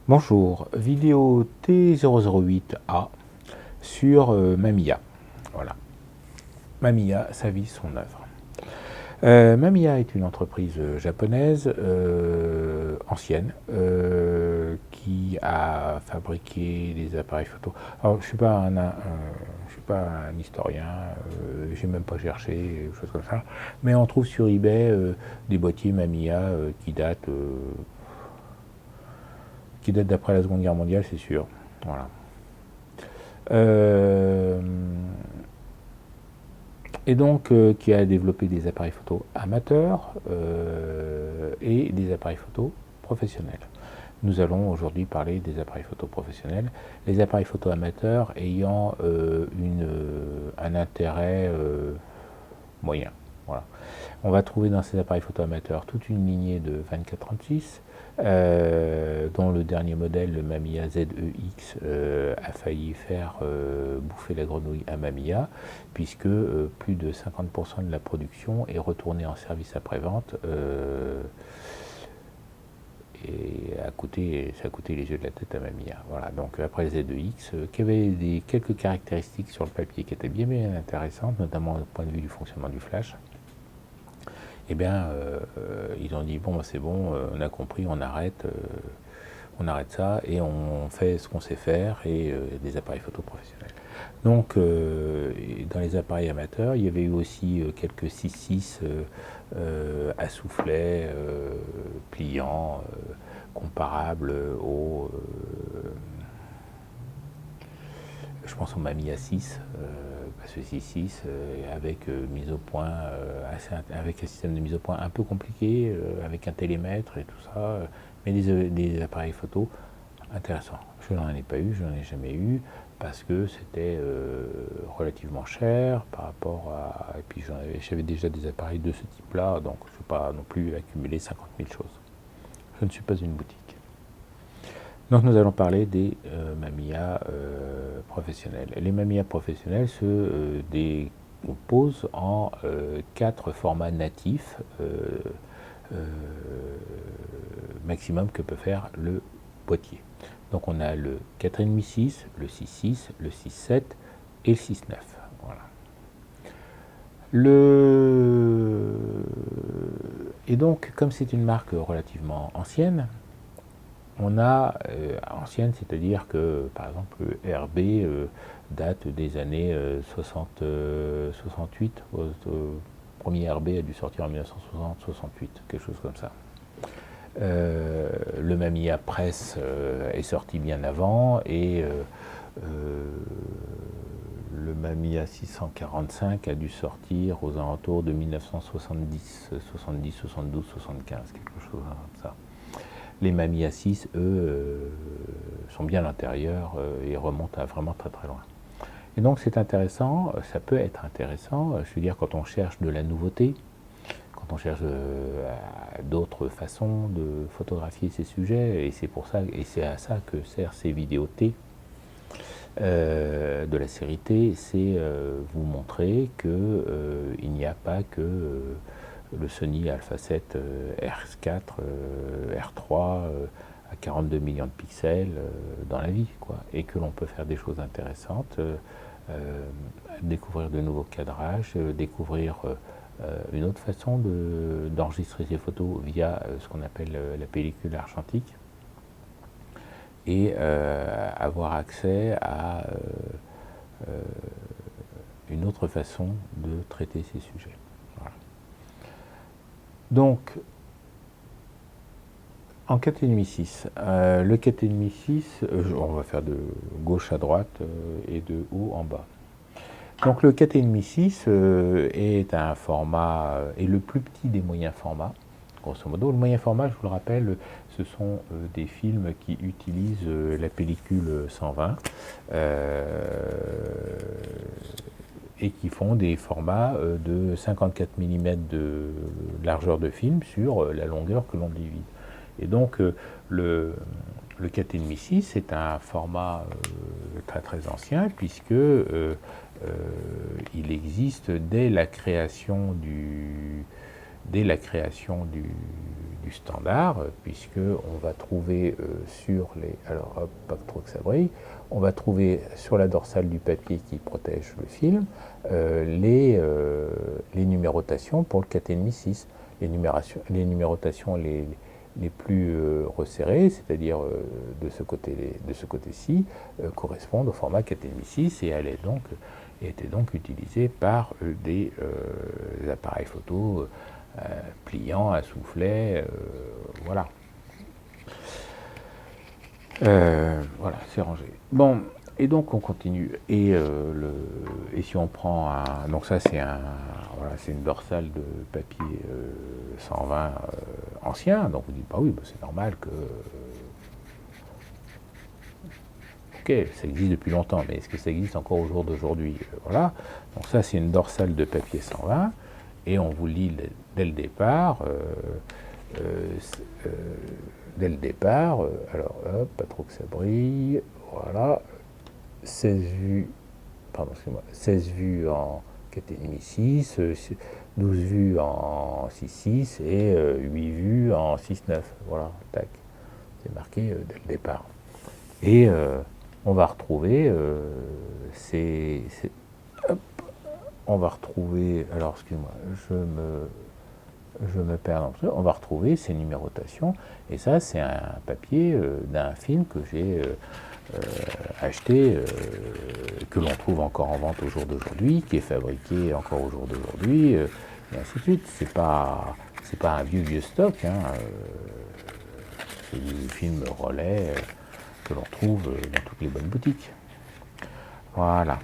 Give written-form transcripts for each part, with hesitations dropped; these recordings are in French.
Bonjour, vidéo T008A sur Mamiya. Voilà. Mamiya, sa vie, son œuvre. Mamiya est une entreprise japonaise ancienne qui a fabriqué des appareils photo. Alors, je suis pas un historien, j'ai même pas cherché, des choses comme ça, mais on trouve sur eBay des boîtiers Mamiya qui datent d'après la Seconde Guerre mondiale, c'est sûr. Voilà. Et donc, qui a développé des appareils photo amateurs et des appareils photo professionnels. Nous allons aujourd'hui parler des appareils photo professionnels, les appareils photo amateurs ayant un intérêt moyen. Voilà. On va trouver dans ces appareils photo amateurs toute une lignée de 24-36, dont le dernier modèle, le Mamiya ZEX, a failli faire bouffer la grenouille à Mamiya, puisque plus de 50% de la production est retournée en service après-vente et ça a coûté les yeux de la tête à Mamiya. Voilà. Donc après le ZEX, qui avait quelques caractéristiques sur le papier qui étaient bien intéressantes, notamment du point de vue du fonctionnement du flash. Eh bien, ils ont dit, bon, bah, c'est bon, on a compris, on arrête ça et on fait ce qu'on sait faire et des appareils photo professionnels. Donc, dans les appareils amateurs, il y avait eu aussi quelques 6.6 à soufflet, pliants, comparables aux... je pense au Mamiya 6, ce 6.6 avec mise au point, avec un système de mise au point un peu compliqué, avec un télémètre et tout ça, mais des appareils photo intéressants. Je n'en ai pas eu, je n'en ai jamais eu, parce que c'était relativement cher par rapport à... Et puis j'avais déjà des appareils de ce type-là, donc je ne vais pas non plus accumuler 50 000 choses. Je ne suis pas une boutique. Donc nous allons parler des Mamiya professionnels. Les Mamiya professionnels se décomposent en 4 formats natifs maximum que peut faire le boîtier. Donc on a le 4,5-6, le 6,6, le 6,7 et le 6,9. Voilà. Et donc, comme c'est une marque relativement ancienne, on a ancienne, c'est-à-dire que, par exemple, le RB date des années 68. Le premier RB a dû sortir en 1960-68, quelque chose comme ça. Le Mamiya Press est sorti bien avant et le Mamiya 645 a dû sortir aux alentours de 1970, 70, 72, 75, quelque chose comme ça. Les Mamiya 6, eux, sont bien à l'intérieur et remontent à vraiment très très loin. Et donc c'est intéressant, ça peut être intéressant, je veux dire quand on cherche de la nouveauté, quand on cherche d'autres façons de photographier ces sujets, et c'est pour ça, et c'est à ça que servent ces vidéos T de la série T, c'est vous montrer que il n'y a pas que le Sony Alpha 7 R4, R3 à 42 millions de pixels dans la vie, quoi, et que l'on peut faire des choses intéressantes, découvrir de nouveaux cadrages, découvrir une autre façon d'enregistrer ses photos via ce qu'on appelle la pellicule argentique, et avoir accès à une autre façon de traiter ces sujets. Voilà. Donc, en 4,5-6, le 4,5-6, on va faire de gauche à droite et de haut en bas. Donc le 4,5-6 est un format, est le plus petit des moyens formats, grosso modo. Le moyen format, je vous le rappelle, ce sont des films qui utilisent la pellicule 120 et qui font des formats de 54 mm de largeur de film sur la longueur que l'on divise. Et donc le 4,5-6 est un format très très ancien, puisque il existe dès la création dès la création du standard, puisqu'on va trouver sur les... Alors, hop, pas trop que ça brille. On va trouver sur la dorsale du papier qui protège le film les numérotations pour le 4,5-6. Les numérotations les plus resserrées, c'est-à-dire de ce côté-ci, correspondent au format 4,5-6 et étaient donc utilisées par des appareils photo pliants, à soufflet, voilà. Voilà, c'est rangé. Bon, et donc on continue. Et si on prend un... Donc ça c'est c'est une dorsale de papier 120 ancien. Donc vous dites, bah oui, bah c'est normal que... Ok, ça existe depuis longtemps, mais est-ce que ça existe encore au jour d'aujourd'hui? Voilà. Donc ça c'est une dorsale de papier 120. Et on vous lit dès le départ... alors hop, pas trop que ça brille, voilà, 16 vues, pardon, excusez-moi, 16 vues en 4,5-6, 12 vues en 6,6 et 8 vues en 6,9, voilà, tac, c'est marqué dès le départ. Et on va retrouver on va retrouver, alors excusez-moi, je me perds dans le truc, on va retrouver ces numérotations, et ça c'est un papier d'un film que j'ai acheté, que l'on trouve encore en vente au jour d'aujourd'hui, qui est fabriqué encore au jour d'aujourd'hui, et ainsi de suite. C'est pas un vieux stock, hein, c'est du film relais que l'on trouve dans toutes les bonnes boutiques. Voilà.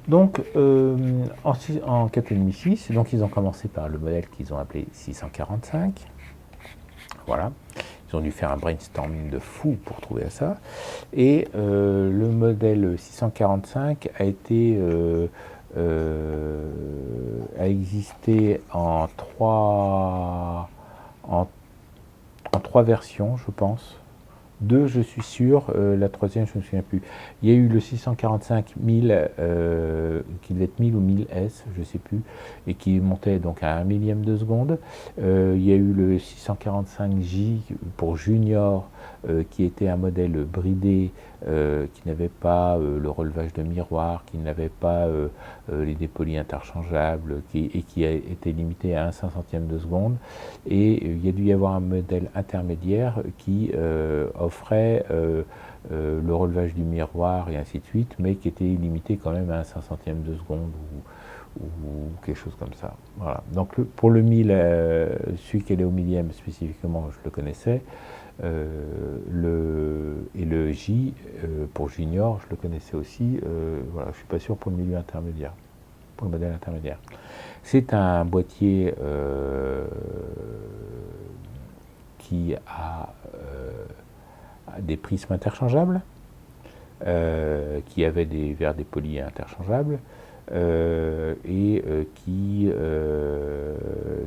Donc, en 4,5-6, donc ils ont commencé par le modèle qu'ils ont appelé 645. Voilà. Ils ont dû faire un brainstorming de fou pour trouver ça. Et le modèle 645 a existé en trois versions, je pense. 2, je suis sûr, la troisième, je ne me souviens plus. Il y a eu le 645 1000, qui devait être 1000 ou 1000S, je ne sais plus, et qui montait donc à 1 millième de seconde. Il y a eu le 645J pour Junior, qui était un modèle bridé, qui n'avait pas le relevage de miroir, qui n'avait pas les dépolis interchangeables, et qui a été limité à 1/500 de seconde. Et il y a dû y avoir un modèle intermédiaire qui offrait le relevage du miroir et ainsi de suite, mais qui était limité quand même à 1/500 de seconde ou quelque chose comme ça. Voilà. Donc pour le 1000, celui qui est au millième spécifiquement, je le connaissais. Et le J pour Junior, je le connaissais aussi. Voilà, je ne suis pas sûr pour le milieu intermédiaire, pour le modèle intermédiaire. C'est un boîtier qui a des prismes interchangeables, qui avait des verres dépolis interchangeables, et qui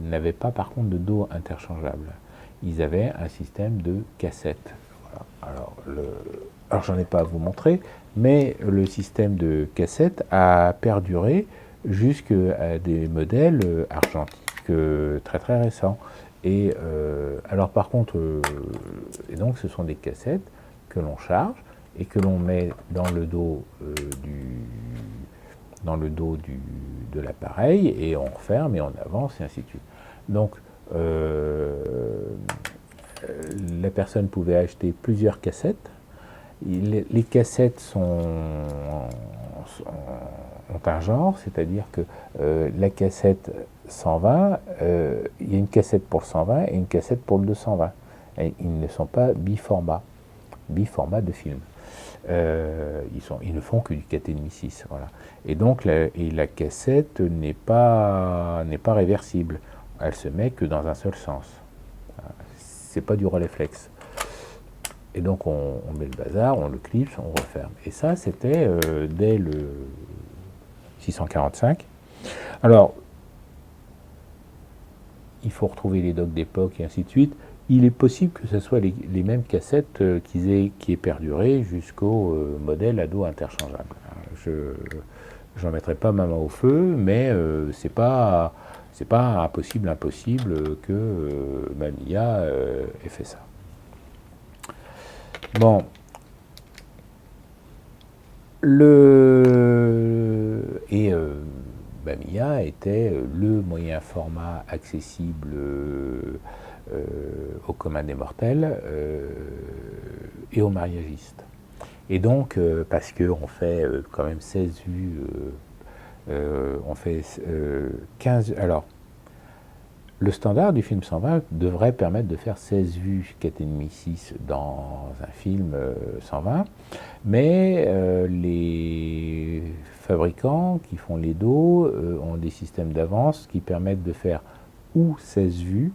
n'avait pas par contre de dos interchangeable. Ils avaient un système de cassette. Voilà. Alors j'en ai pas à vous montrer, mais le système de cassette a perduré jusqu'à des modèles argentiques très très récents. Et alors par contre, et donc ce sont des cassettes que l'on charge et que l'on met dans le dos de l'appareil, et on referme et on avance et ainsi de suite. Donc la personne pouvait acheter plusieurs cassettes. Les cassettes ont un genre, c'est-à-dire que la cassette 120, il y a une cassette pour le 120 et une cassette pour le 220. Et ils ne sont pas biformat de film. Ils ne font que du 4,5-6. Voilà. Et donc la cassette n'est pas réversible. Elle se met que dans un seul sens. C'est pas du relais-flex. Et donc on met le bazar, on le clipse, on referme. Et ça, c'était dès le 645. Alors, il faut retrouver les docks d'époque et ainsi de suite. Il est possible que ce soit les mêmes cassettes qui aient perduré jusqu'au modèle à dos interchangeable. Je n'en mettrai pas ma main au feu, mais c'est pas C'est pas impossible que Mamiya ait fait ça. Bon, Mamiya était le moyen format accessible au commun des mortels et aux mariagistes. Et donc, parce qu'on fait quand même 16 vues, on fait 15... Alors, le standard du film 120 devrait permettre de faire 16 vues 4,5-6 dans un film 120, mais les fabricants qui font les dos ont des systèmes d'avance qui permettent de faire ou 16 vues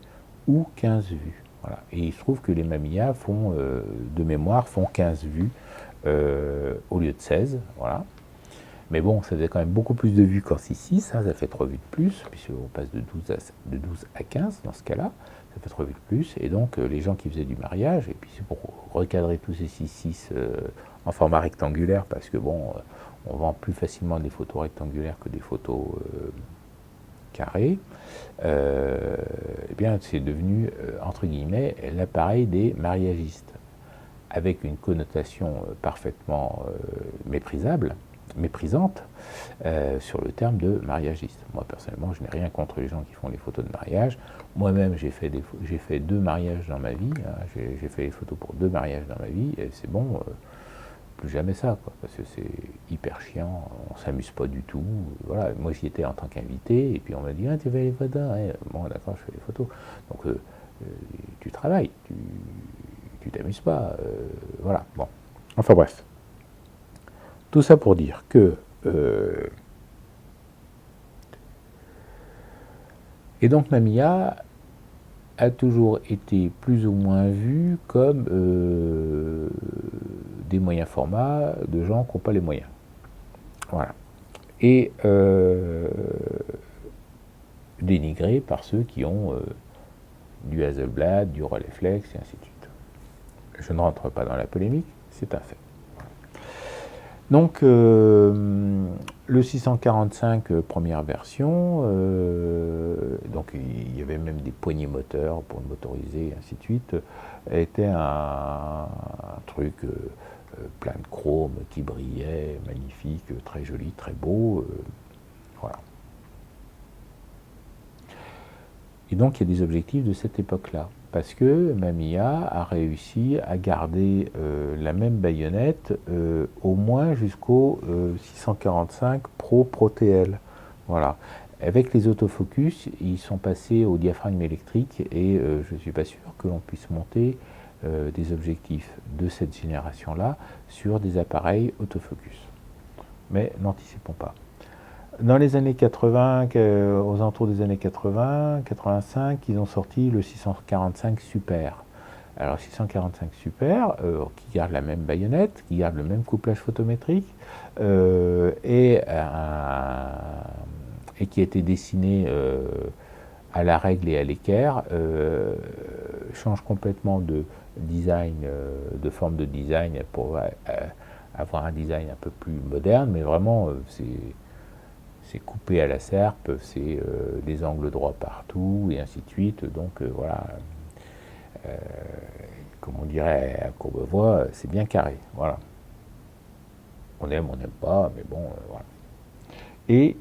ou 15 vues. Voilà. Et il se trouve que les Mamiya font, de mémoire, font 15 vues au lieu de 16. Voilà. Mais bon, ça faisait quand même beaucoup plus de vues qu'en 6.6, hein, ça fait 3 vues de plus, puisqu'on passe de 12 à 15 dans ce cas-là, ça fait 3 vues de plus, et donc les gens qui faisaient du mariage, et puis c'est pour recadrer tous ces 6.6 en format rectangulaire, parce que bon, on vend plus facilement des photos rectangulaires que des photos carrées, eh bien c'est devenu, entre guillemets, l'appareil des mariagistes, avec une connotation parfaitement méprisante sur le terme de mariagiste. Moi, personnellement, je n'ai rien contre les gens qui font les photos de mariage. Moi-même, j'ai fait 2 mariages dans ma vie. Hein. J'ai fait les photos pour 2 mariages dans ma vie, et c'est bon, plus jamais ça, quoi, parce que c'est hyper chiant, on ne s'amuse pas du tout. Voilà. Moi, j'y étais en tant qu'invité, et puis on m'a dit « Ah, tu fais les photos ?» Ouais, bon, d'accord, je fais les photos. Donc, tu travailles, tu t'amuses pas. Voilà, bon. Enfin, bref. Tout ça pour dire que et donc Mamiya a toujours été plus ou moins vu comme des moyens formats de gens qui n'ont pas les moyens. Voilà. Et dénigré par ceux qui ont du Hasselblad, du Rolleiflex, et ainsi de suite. Je ne rentre pas dans la polémique, c'est un fait. Donc, le 645 première version, donc il y avait même des poignées moteurs pour le motoriser, et ainsi de suite, était un truc plein de chrome qui brillait, magnifique, très joli, très beau, voilà. Et donc il y a des objectifs de cette époque-là, parce que Mamiya a réussi à garder la même baïonnette au moins jusqu'au 645 Pro TL. Voilà. Avec les autofocus, ils sont passés au diaphragme électrique et je ne suis pas sûr que l'on puisse monter des objectifs de cette génération-là sur des appareils autofocus. Mais n'anticipons pas. Dans les années 80, aux alentours des années 80, 85, ils ont sorti le 645 Super. Alors 645 Super, qui garde la même baïonnette, qui garde le même couplage photométrique, et qui a été dessiné à la règle et à l'équerre, change complètement de design, de forme de design pour avoir un design un peu plus moderne, mais vraiment c'est coupé à la serpe, c'est des angles droits partout, et ainsi de suite. Donc voilà, comme on dirait à Courbevoie, c'est bien carré. Voilà. On n'aime pas, mais bon, voilà. Et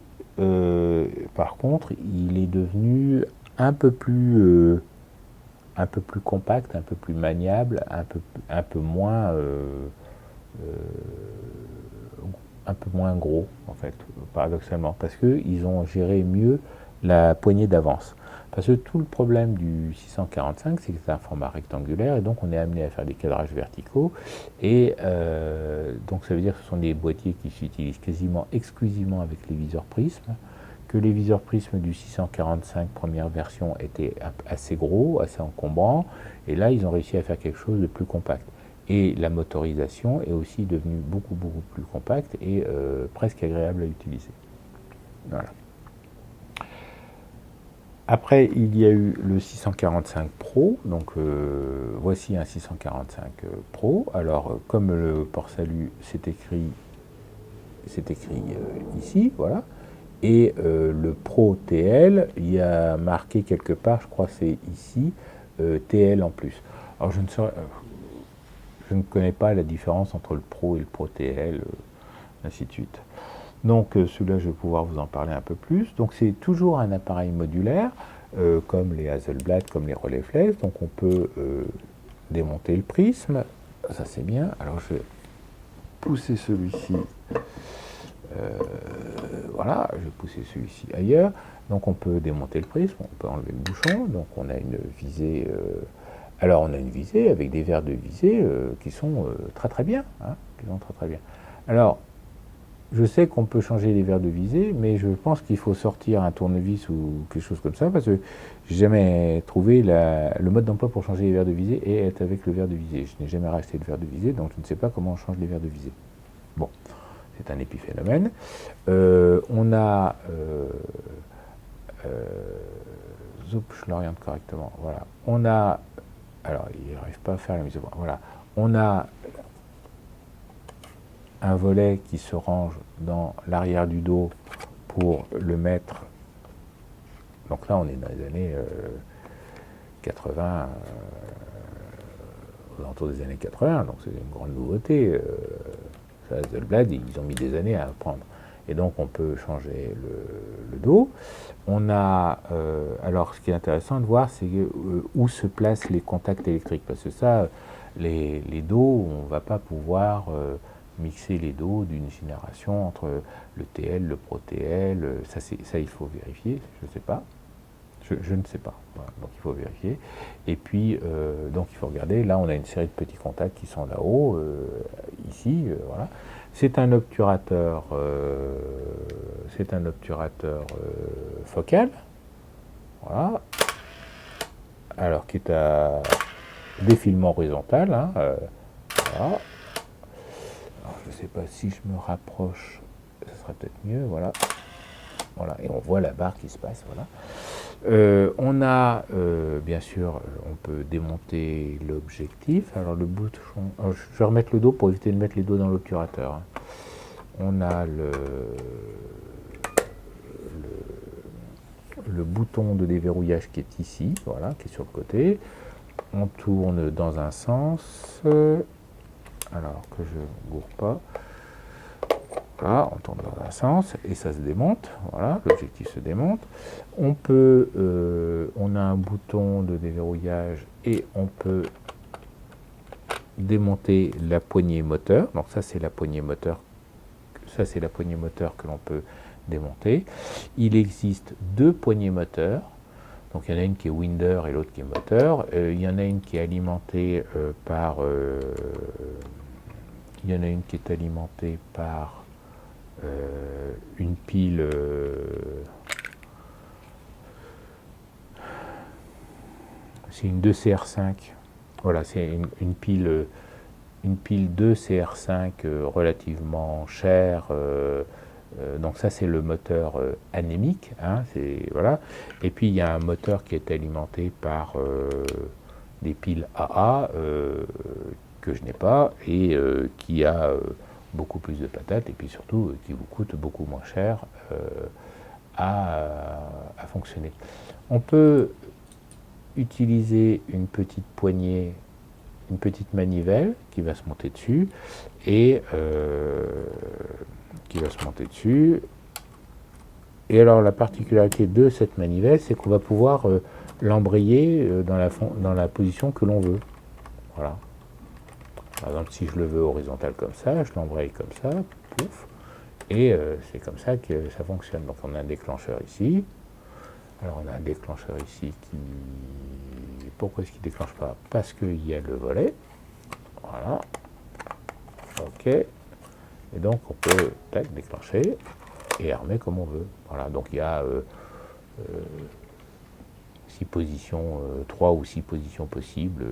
par contre, il est devenu un peu plus compact, un peu plus maniable, un peu moins gros, en fait, paradoxalement, parce qu'ils ont géré mieux la poignée d'avance. Parce que tout le problème du 645, c'est que c'est un format rectangulaire, et donc on est amené à faire des cadrages verticaux, et donc ça veut dire que ce sont des boîtiers qui s'utilisent quasiment exclusivement avec les viseurs prismes, que les viseurs prismes du 645 première version étaient assez gros, assez encombrants, et là ils ont réussi à faire quelque chose de plus compact. Et la motorisation est aussi devenue beaucoup plus compacte et presque agréable à utiliser. Voilà. Après, il y a eu le 645 Pro, donc voici un 645 Pro. Alors, comme le port salut, c'est écrit ici, voilà. Et le Pro TL, il y a marqué quelque part, je crois que c'est ici, TL en plus. Alors je ne connais pas la différence entre le Pro et le Pro TL, ainsi de suite. Donc celui-là, je vais pouvoir vous en parler un peu plus. Donc c'est toujours un appareil modulaire, comme les Hasselblad, comme les Rolleiflex. Donc on peut démonter le prisme, ça c'est bien. Alors je vais pousser celui-ci, voilà, je vais pousser celui-ci ailleurs. Donc on peut démonter le prisme, on peut enlever le bouchon. Donc on a une visée, alors on a une visée avec des verres de visée qui sont très très bien, hein, qui sont très très bien. Alors je sais qu'on peut changer les verres de visée, mais je pense qu'il faut sortir un tournevis ou quelque chose comme ça, parce que j'ai jamais trouvé le mode d'emploi pour changer les verres de visée et être avec le verre de visée. Je n'ai jamais racheté de verre de visée, donc je ne sais pas comment on change les verres de visée. Bon, c'est un épiphénomène. On a... je l'oriente correctement. Voilà. On a... Alors, il n'arrive pas à faire la mise au point. Voilà. On a un volet qui se range dans l'arrière du dos pour le mettre. Donc là, on est dans les années 80, aux alentours des années 80, donc c'est une grande nouveauté. Ça, Hasselblad, ils ont mis des années à apprendre. Et donc, on peut changer le dos. On a, alors, ce qui est intéressant de voir, c'est où se placent les contacts électriques. Parce que ça, les dos, on ne va pas pouvoir mixer les dos d'une génération entre le TL, le Pro TL. Ça, il faut vérifier. Je ne sais pas. Je ne sais pas. Voilà, donc, il faut vérifier. Et puis, donc, il faut regarder. Là, on a une série de petits contacts qui sont là-haut, ici. Voilà. C'est un obturateur, focal, voilà, alors qui est à défilement horizontal, hein, voilà. Alors, je ne sais pas si je me rapproche, ça sera peut-être mieux, voilà. Voilà, et on voit la barre qui se passe, voilà. On a, bien sûr, on peut démonter l'objectif. Alors le bouchon, je vais remettre le dos pour éviter de mettre les dos dans l'obturateur. Hein. On a le bouton de déverrouillage qui est ici, voilà, qui est sur le côté. On tourne dans un sens, alors que je ne gourre pas. Voilà, on tourne dans un sens et ça se démonte. Voilà, l'objectif se démonte. On a un bouton de déverrouillage et on peut démonter la poignée moteur. Donc ça, c'est la poignée moteur. Ça, c'est la poignée moteur que l'on peut démonter. Il existe deux poignées moteurs. Donc il y en a une qui est winder et l'autre qui est moteur. Il y en a une qui est alimentée par une pile c'est une 2CR5. Voilà, c'est une pile 2CR5 relativement chère. Donc ça, c'est le moteur anémique. Hein, voilà. Et puis il y a un moteur qui est alimenté par des piles AA que je n'ai pas et qui a beaucoup plus de patates et puis surtout qui vous coûte beaucoup moins cher à fonctionner. On peut utiliser une petite poignée, une petite manivelle qui va se monter dessus et alors la particularité de cette manivelle, c'est qu'on va pouvoir l'embrayer dans la position que l'on veut. Voilà. Par exemple, si je le veux horizontal comme ça, je l'embraye comme ça, pouf, et c'est comme ça que ça fonctionne. Donc on a un déclencheur ici. Alors on a un déclencheur ici qui... Pourquoi est-ce qu'il ne déclenche pas? Parce qu'il y a le volet. Voilà. OK. Et donc on peut tac, déclencher et armer comme on veut. Voilà. Donc il y a 6 positions, 3 ou 6 positions possibles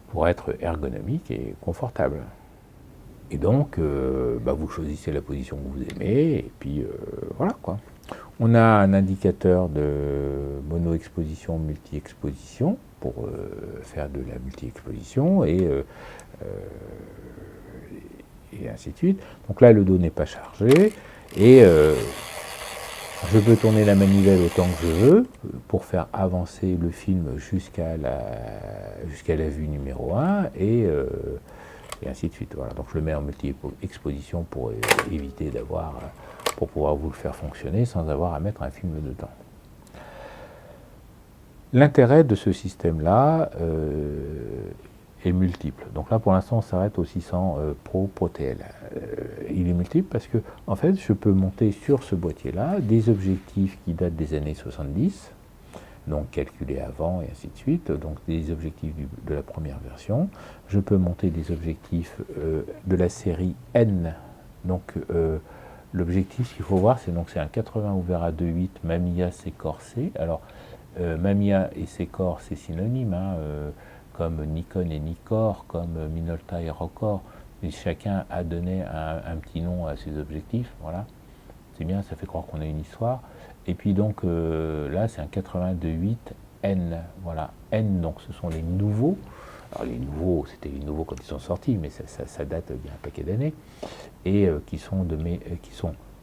pour être ergonomique et confortable. Et donc, vous choisissez la position que vous aimez, et puis voilà quoi. On a un indicateur de mono-exposition, multi-exposition, pour faire de la multi-exposition, et ainsi de suite. Donc là, le dos n'est pas chargé, Et je peux tourner la manivelle autant que je veux pour faire avancer le film jusqu'à la vue numéro 1 et ainsi de suite. Voilà. Donc je le mets en multi-exposition pour éviter pour pouvoir vous le faire fonctionner sans avoir à mettre un film dedans. L'intérêt de ce système-là est multiple. Donc là, pour l'instant, on s'arrête au 600 Pro TL. Il est multiple parce que, en fait, je peux monter sur ce boîtier-là des objectifs qui datent des années 70, donc calculés avant et ainsi de suite, donc des objectifs de la première version. Je peux monter des objectifs de la série N. Donc l'objectif, ce qu'il faut voir, c'est un 80 ouvert à 2.8 Mamiya Secor C. Alors Mamiya et Secor, c'est synonyme, hein, comme Nikon et Nikkor, comme Minolta et Rokkor. Et chacun a donné un petit nom à ses objectifs. Voilà, c'est bien, ça fait croire qu'on a une histoire. Et puis donc là, c'est un 82.8 N. Voilà, N, donc ce sont les nouveaux. Alors les nouveaux, c'était les nouveaux quand ils sont sortis, mais ça date d'il y a un paquet d'années, et qui sont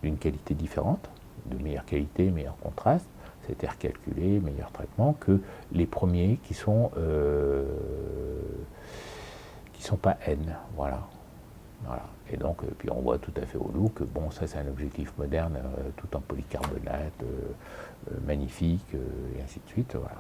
d'une qualité différente, de meilleure qualité, meilleur contraste, c'est recalculé, meilleur traitement, que les premiers qui sont pas N. Voilà. Voilà. Et donc, puis on voit tout à fait au look, bon, ça c'est un objectif moderne, tout en polycarbonate, magnifique, et ainsi de suite. Voilà.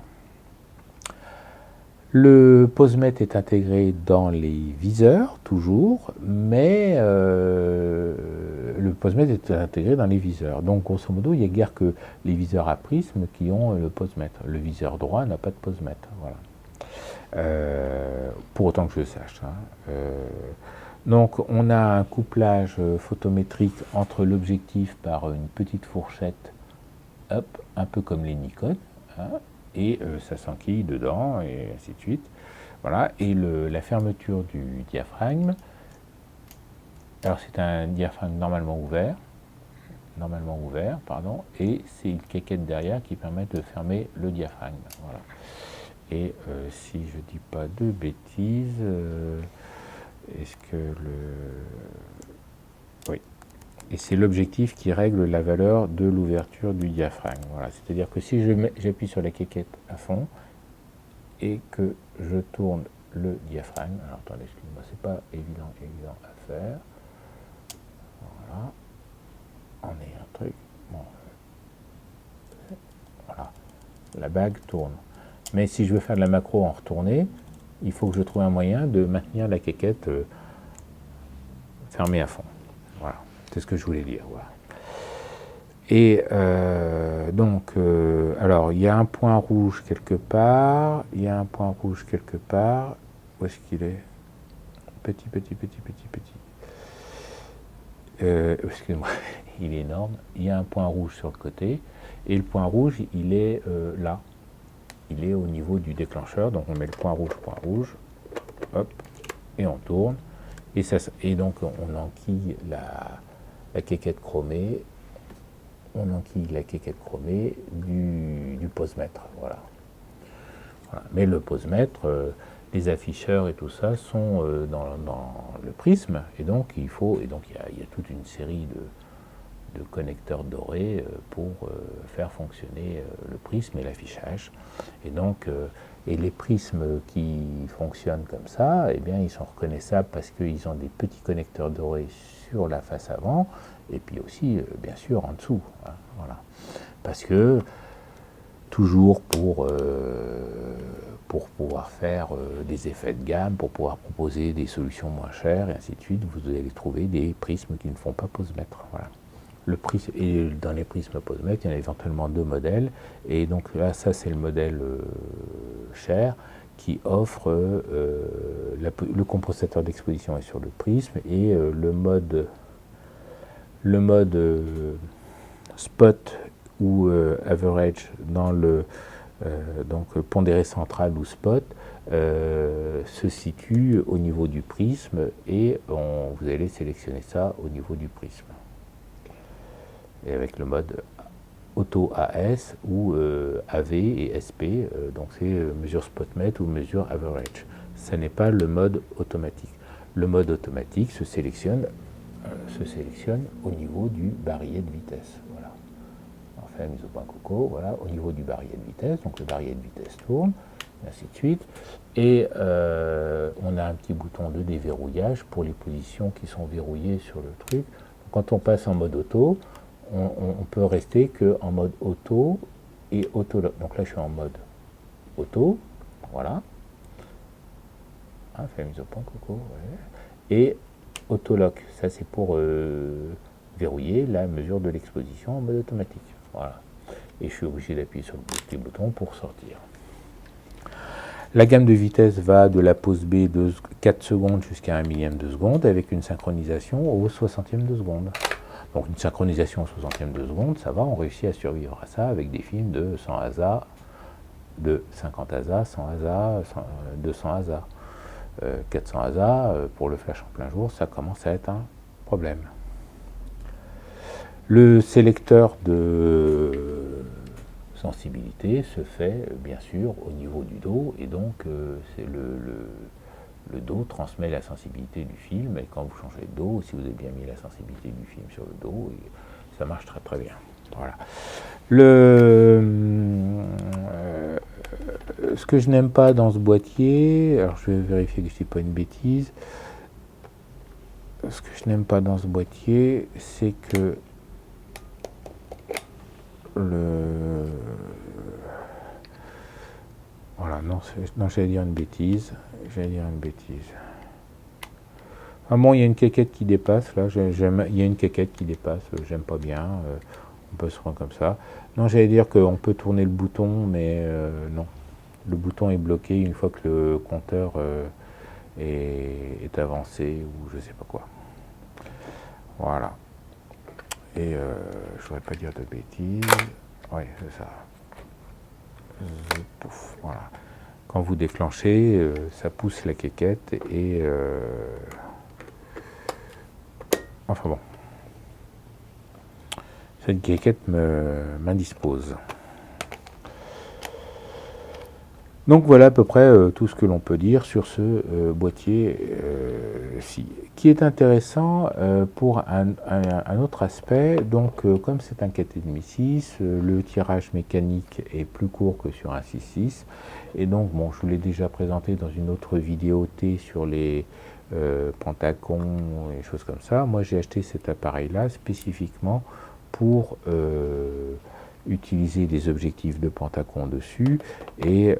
Le posemètre est intégré dans les viseurs, toujours, mais le posemètre est intégré dans les viseurs. Donc, grosso modo, il n'y a guère que les viseurs à prisme qui ont le posemètre. Le viseur droit n'a pas de posemètre. Voilà. Pour autant que je sache. Hein. Donc, on a un couplage photométrique entre l'objectif par une petite fourchette, hop, un peu comme les Nikon, hein, et ça s'enquille dedans, et ainsi de suite. Voilà, et la fermeture du diaphragme, alors c'est un diaphragme normalement ouvert, et c'est une quéquette derrière qui permet de fermer le diaphragme. Voilà. Et si je ne dis pas de bêtises, est-ce que oui. Et c'est l'objectif qui règle la valeur de l'ouverture du diaphragme. Voilà. C'est-à-dire que si j'appuie sur la quéquette à fond et que je tourne le diaphragme, alors attendez, excusez-moi, c'est pas évident à faire. Voilà. On est un truc. Bon. Voilà. La bague tourne. Mais si je veux faire de la macro en retournée, il faut que je trouve un moyen de maintenir la quéquette fermée à fond. Voilà, c'est ce que je voulais dire. Voilà. Et donc, alors, il y a un point rouge quelque part. Où est-ce qu'il est? Petit. Excusez-moi, il est énorme. Il y a un point rouge sur le côté. Et le point rouge, il est là. Il est au niveau du déclencheur, donc on met le point rouge, hop, et on tourne, et donc on enquille la quéquette chromée, du posemètre, voilà. Mais le posemètre, les afficheurs et tout ça sont dans le prisme, et donc il y a toute une série de connecteurs dorés pour faire fonctionner le prisme et l'affichage. Et donc, et les prismes qui fonctionnent comme ça, eh bien, ils sont reconnaissables parce qu'ils ont des petits connecteurs dorés sur la face avant, et puis aussi, bien sûr, en dessous. Hein, voilà. Parce que, toujours pour pouvoir faire des effets de gamme, pour pouvoir proposer des solutions moins chères, et ainsi de suite, vous allez trouver des prismes qui ne font pas posemètre. Voilà. Le prisme, et dans les prismes posemètre, il y en a éventuellement deux modèles, et donc là, ça c'est le modèle cher qui offre le compensateur d'exposition est sur le prisme, et le mode spot ou average dans le donc pondéré central ou spot se situe au niveau du prisme, et vous allez sélectionner ça au niveau du prisme. Et avec le mode auto AS ou AV et SP, donc c'est mesure spotmètre ou mesure average. Ce n'est pas le mode automatique. Le mode automatique se sélectionne se sélectionne au niveau du barillet de vitesse. Voilà. On fait la mise au point coco, voilà, au niveau du barillet de vitesse, donc le barillet de vitesse tourne, et ainsi de suite. Et on a un petit bouton de déverrouillage pour les positions qui sont verrouillées sur le truc. Quand on passe en mode auto, on peut rester qu'en mode auto et auto. Donc là, je suis en mode auto, voilà. Fait la mise au point, coco. Ouais. Et autolock, ça c'est pour verrouiller la mesure de l'exposition en mode automatique. Voilà. Et je suis obligé d'appuyer sur le petit bouton pour sortir. La gamme de vitesse va de la pause B de 4 secondes jusqu'à 1 millième de seconde avec une synchronisation au 60e de seconde. Donc une synchronisation au 60e de seconde, ça va, on réussit à survivre à ça avec des films de 100 ASA, de 50 ASA, 100 ASA, 200 ASA. 400 ASA, pour le flash en plein jour, ça commence à être un problème. Le sélecteur de sensibilité se fait bien sûr au niveau du dos, et donc c'est le dos transmet la sensibilité du film, et quand vous changez de dos, si vous avez bien mis la sensibilité du film sur le dos, ça marche très très bien. Voilà. Ce que je n'aime pas dans ce boîtier, alors je vais vérifier que je ne dis pas une bêtise, ce que je n'aime pas dans ce boîtier, c'est que voilà, non, j'allais dire une bêtise. Ah bon, il y a une caquette qui dépasse, là, il y a une caquette qui dépasse, j'aime pas bien, on peut se rendre comme ça. Non, j'allais dire qu'on peut tourner le bouton, mais non. Le bouton est bloqué une fois que le compteur est avancé, ou je sais pas quoi. Voilà. Et je voudrais pas dire de bêtises. Oui, c'est ça. Pouf, voilà. Quand vous déclenchez, ça pousse la quéquette et enfin bon. Cette quéquette m'indispose. Donc voilà à peu près tout ce que l'on peut dire sur ce boîtier-ci, qui est intéressant pour un autre aspect. Donc comme c'est un 4,5/6, le tirage mécanique est plus court que sur un 6/6, et donc bon, je vous l'ai déjà présenté dans une autre vidéo T sur les Pentacons et choses comme ça. Moi j'ai acheté cet appareil-là spécifiquement pour utiliser des objectifs de Pentacon dessus, et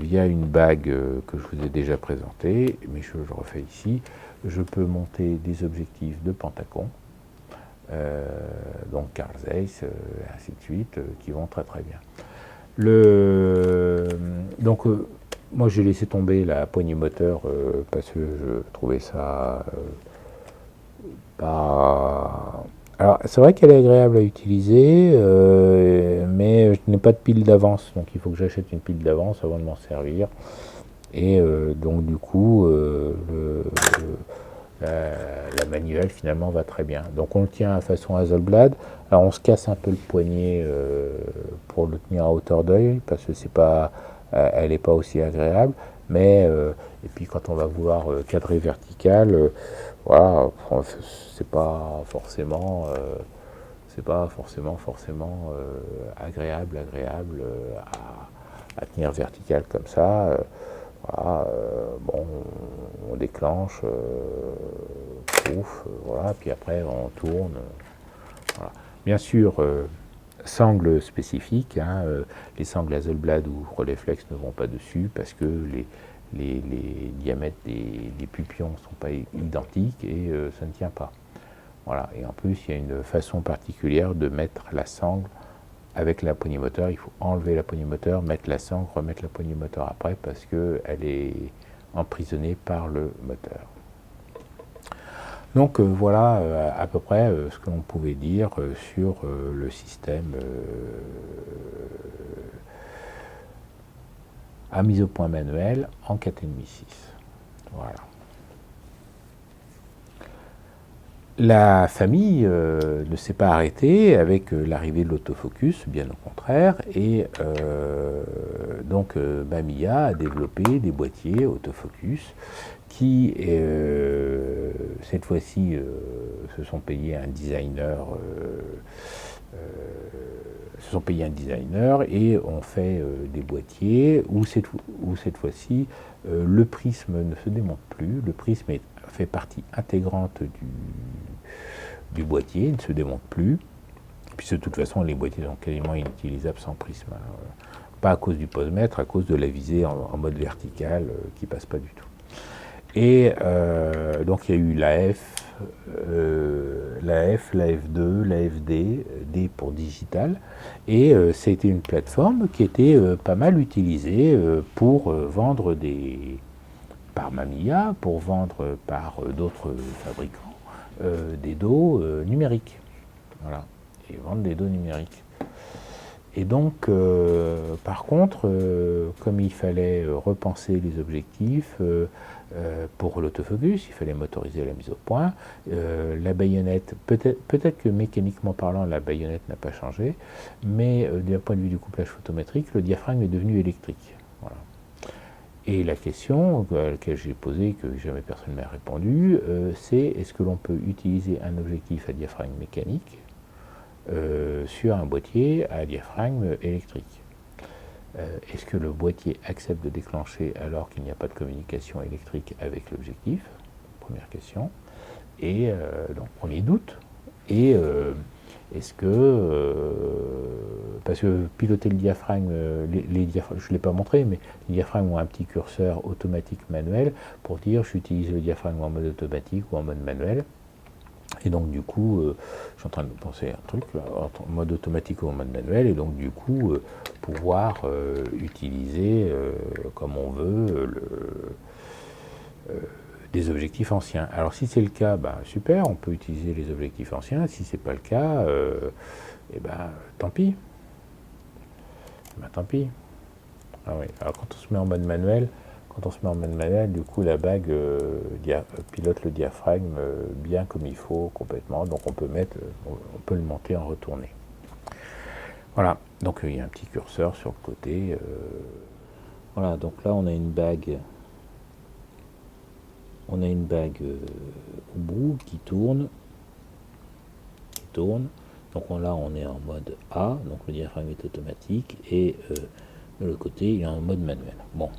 il y a une bague que je vous ai déjà présentée, mais je le refais ici. Je peux monter des objectifs de Pentacon, donc Carl Zeiss, ainsi de suite, qui vont très très bien. Donc moi j'ai laissé tomber la poignée moteur parce que je trouvais ça pas... Alors, c'est vrai qu'elle est agréable à utiliser, mais je n'ai pas de pile d'avance, donc il faut que j'achète une pile d'avance avant de m'en servir. Et donc, du coup, la manuelle, finalement, va très bien. Donc, on le tient à façon Hasselblad. Alors, on se casse un peu le poignet pour le tenir à hauteur d'œil, parce que c'est pas, elle n'est pas aussi agréable. Mais, et puis, quand on va vouloir cadrer vertical, voilà, c'est pas forcément agréable à tenir vertical comme ça. Voilà, bon, on déclenche, pouf, voilà, puis après on tourne. Voilà. Bien sûr, sangles spécifiques, hein, les sangles Hasselblad ou Rolleiflex ne vont pas dessus parce que les diamètres des pupions ne sont pas identiques et ça ne tient pas. Voilà. Et en plus, il y a une façon particulière de mettre la sangle avec la poignée moteur. Il faut enlever la poignée moteur, mettre la sangle, remettre la poignée moteur après parce qu'elle est emprisonnée par le moteur. Donc voilà à peu près ce que l'on pouvait dire sur le système à mise au point manuel en 4,5/6. Voilà. La famille ne s'est pas arrêtée avec l'arrivée de l'autofocus, bien au contraire, et donc Mamiya a développé des boîtiers autofocus qui cette fois-ci, se sont payés un designer. Et ont fait des boîtiers où cette fois-ci le prisme ne se démonte plus, le prisme fait partie intégrante du boîtier, il ne se démonte plus, puis de toute façon les boîtiers sont quasiment inutilisables sans prisme, hein. Pas à cause du posemètre, à cause de la visée en mode vertical qui passe pas du tout. Et donc il y a eu la F, la F2, la FD, D pour digital, et c'était une plateforme qui était pas mal utilisée pour vendre par Mamiya, pour vendre par d'autres fabricants des dos numériques. Voilà, et vendre des dos numériques. Et donc, par contre, comme il fallait repenser les objectifs pour l'autofocus, il fallait motoriser la mise au point. La baïonnette, peut-être que mécaniquement parlant, la baïonnette n'a pas changé, mais d'un point de vue du couplage photométrique, le diaphragme est devenu électrique. Voilà. Et la question à laquelle j'ai posée, que jamais personne ne m'a répondu, c'est est-ce que l'on peut utiliser un objectif à diaphragme mécanique sur un boîtier à diaphragme électrique. Est-ce que le boîtier accepte de déclencher alors qu'il n'y a pas de communication électrique avec l'objectif? Première question. Et donc, premier doute. Et est-ce que, parce que piloter le diaphragme, les diaphragmes, je ne l'ai pas montré, mais les diaphragmes ont un petit curseur automatique manuel pour dire j'utilise le diaphragme en mode automatique ou en mode manuel. Et donc du coup, je suis en train de penser à un truc, là, en mode automatique ou en mode manuel, et donc du coup, pouvoir utiliser comme on veut des objectifs anciens. Alors si c'est le cas, ben, super, on peut utiliser les objectifs anciens. Si c'est pas le cas, et ben tant pis. Ben, tant pis. Ah oui. Alors quand on se met en mode manuel, du coup la bague pilote le diaphragme bien comme il faut, complètement. Donc on peut le monter en retourné. Voilà. Donc il y a un petit curseur sur le côté. Voilà. Donc là on a une bague. On a une bague au bout qui tourne. Donc là on est en mode A. Donc le diaphragme est automatique et de l'autre côté il est en mode manuel. Bon.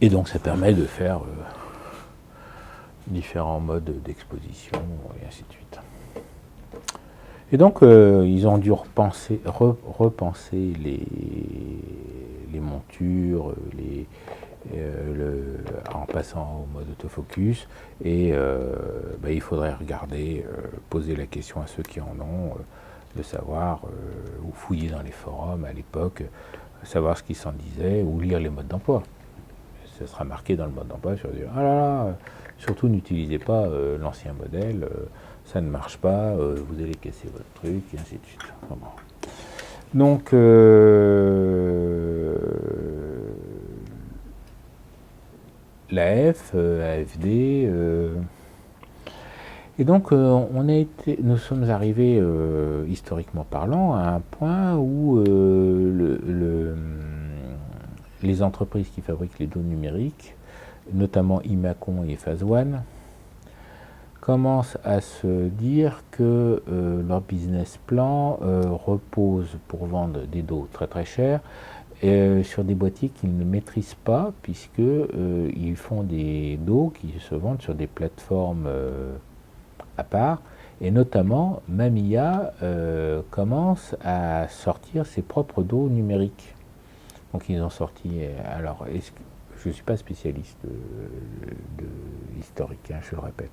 Et donc ça permet de faire différents modes d'exposition et ainsi de suite. Et donc ils ont dû repenser les montures, en passant au mode autofocus. Et il faudrait regarder, poser la question à ceux qui en ont, de savoir, ou fouiller dans les forums à l'époque, savoir ce qu'ils s'en disaient, ou lire les modes d'emploi. Ça sera marqué dans le mode d'emploi sur dire ah là là, surtout n'utilisez pas l'ancien modèle, ça ne marche pas, vous allez casser votre truc, et ainsi de suite. Enfin, bon. Donc la F, AFD, et donc nous sommes arrivés historiquement parlant à un point où les entreprises qui fabriquent les dos numériques, notamment Imacon et Phase One, commencent à se dire que leur business plan repose pour vendre des dos très très chers sur des boîtiers qu'ils ne maîtrisent pas, puisqu'ils font des dos qui se vendent sur des plateformes à part. Et notamment, Mamiya commence à sortir ses propres dos numériques. Donc ils ont sorti, alors je ne suis pas spécialiste de historique, hein, je le répète.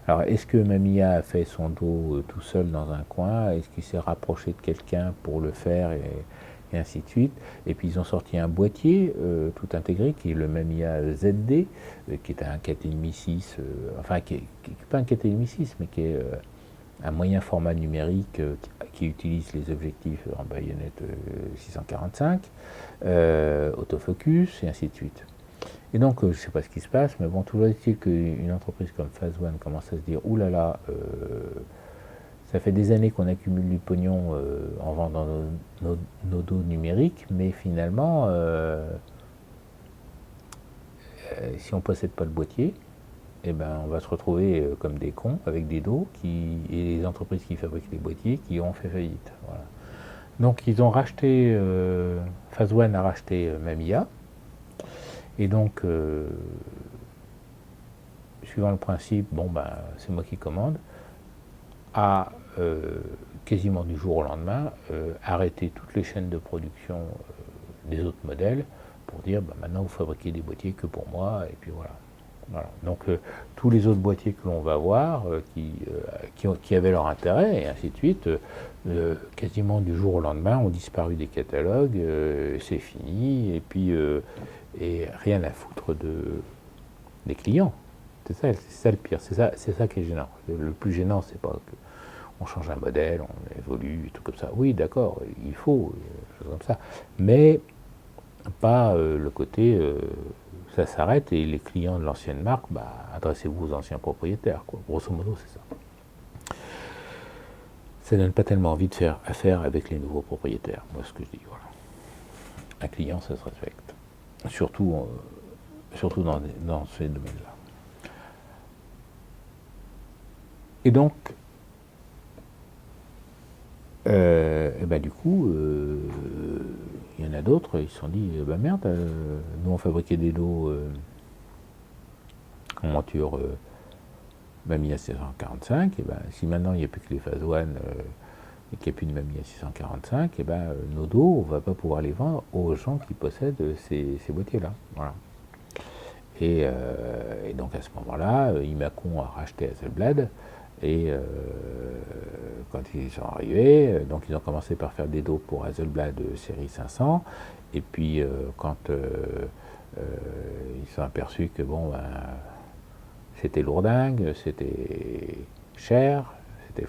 Alors est-ce que Mamiya a fait son dos tout seul dans un coin? Est-ce qu'il s'est rapproché de quelqu'un pour le faire et ainsi de suite? Et puis ils ont sorti un boîtier tout intégré qui est le Mamiya ZD, qui est un 4,5/6, enfin qui n'est pas un 4,5/6, mais qui est un moyen format numérique qui utilise les objectifs en baïonnette 645, autofocus, et ainsi de suite. Et donc, je ne sais pas ce qui se passe, mais bon, toujours est-il qu'une entreprise comme Phase One commence à se dire, oulala, ça fait des années qu'on accumule du pognon en vendant nos dos numériques, mais finalement, si on ne possède pas le boîtier, eh ben, on va se retrouver comme des cons avec des dos et les entreprises qui fabriquent les boîtiers qui ont fait faillite. Voilà. Donc ils ont racheté, Phase One a racheté Mamiya, et donc suivant le principe, bon ben c'est moi qui commande, a quasiment du jour au lendemain arrêté toutes les chaînes de production des autres modèles pour dire bah, maintenant vous fabriquez des boîtiers que pour moi, et puis voilà. Voilà. Donc tous les autres boîtiers que l'on va voir qui avaient leur intérêt et ainsi de suite, quasiment du jour au lendemain ont disparu des catalogues, c'est fini, et puis et rien à foutre des clients. C'est ça le pire, c'est ça qui est gênant. Le plus gênant, c'est pas que on change un modèle, on évolue, et tout comme ça. Oui, d'accord, il faut, choses comme ça. Mais pas le côté, ça s'arrête et les clients de l'ancienne marque, bah, adressez-vous aux anciens propriétaires, quoi. Grosso modo, c'est ça. Ça donne pas tellement envie de faire affaire avec les nouveaux propriétaires, moi, ce que je dis. Voilà. Un client, ça se respecte. Surtout dans ces domaines-là. Et donc, et ben du coup, il y en a d'autres, ils se sont dit, bah merde, nous on fabriquait des dos en monture Mamiya 645, et ben si maintenant il n'y a plus que les Phase One et qu'il n'y a plus de Mamiya 645, et ben nos dos, on ne va pas pouvoir les vendre aux gens qui possèdent ces boîtiers-là. Voilà. Et donc à ce moment-là, Imacon a racheté Hasselblad. Et quand ils sont arrivés, donc ils ont commencé par faire des dos pour Hasselblad série 500, et puis quand ils sont aperçus que bon, ben, c'était lourdingue, c'était cher, et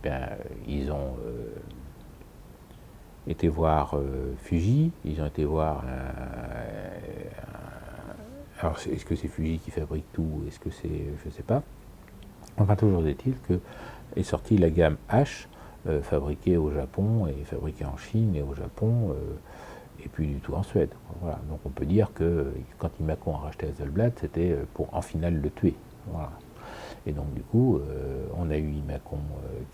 bien ils ont été voir Fuji, ils ont été voir alors est-ce que c'est Fuji qui fabrique tout, est-ce que c'est, je ne sais pas. Enfin, toujours est-il que est sortie la gamme H, fabriquée au Japon et fabriquée en Chine et au Japon, et puis du tout en Suède. Voilà. Donc on peut dire que quand Imacon a racheté Hasselblad, c'était pour en finale le tuer. Voilà. Et donc du coup, on a eu Imacon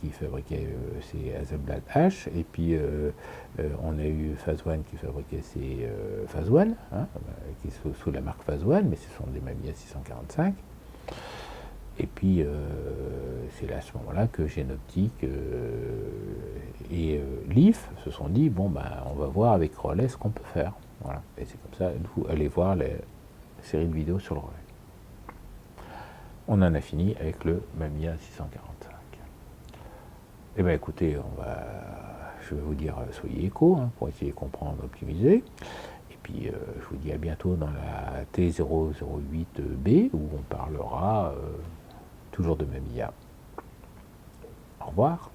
qui fabriquait ses Hasselblad H, et puis on a eu Phase One qui fabriquait ses Phase One, hein, qui sont sous la marque Phase One, mais ce sont des Mamiya 645. Et puis, c'est là, à ce moment-là que Jenoptik et Leaf se sont dit, bon, ben, on va voir avec relais ce qu'on peut faire. Voilà. Et c'est comme ça, vous allez voir les séries de vidéos sur le relais. On en a fini avec le Mamiya 645. Eh bien, écoutez, je vais vous dire, soyez éco, hein, pour essayer de comprendre, optimiser. Et puis, je vous dis à bientôt dans la T008B, où on parlera toujours de Mamiya. Au revoir.